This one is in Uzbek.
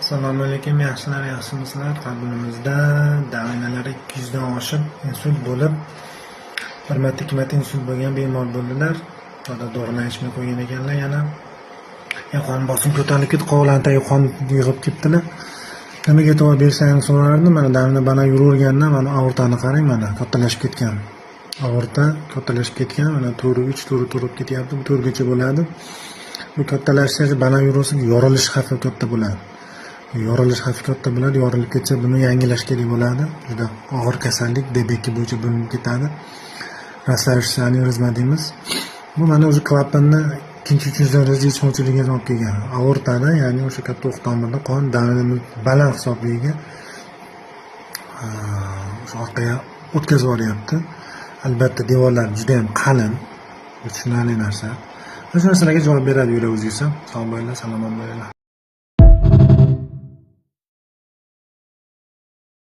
Assalomu alaykum, yaxshilar, yaxshimisizlar? Qabrimizda davinalari 200 dan oshib insult bo'lib, bir marta ikki marta insult bo'lgan bemor bo'ldilar. To'da dorilar ichmay qo'ygan ekanlar, yana qon bosim ko'tarilib ketdi, qovlantagi qon yig'ib ketdilar. Nimaga e'tibor bersangni so'rardim. Mana davina bana yuraverganda mana aortani qarang, mana kattalashib ketgan. Aorta kattalashib ketgan, mana to'ri 3 to'ri ketyapti. Bu to'rgacha bo'ladi. Bu kattalashish bana yursa yorilish xavfi katta bo'ladi. Yorilish xavfi katta bo'ladi. Yorilib ketsa buni yangilash kerak bo'ladi. Juda og'ir kasallik, DB2 bo'yicha bo'linib ketadi. Rastlash anevrizma deymiz. Bu mana o'zi klapanni ikkinchi darajali yetishmovchiligiga olib kelgan. Aortada, ya'ni o'sha katta o'q tomirda qon davrini baland hisobiga o'sha orqaga o'tkazib yuboryapti. Albatta devorlar juda ham qalin. Bu tushunarli narsa. O'sha narsalarga javob beradi o'zingiz ham. Sog' bo'linglar, salomat bo'linglar.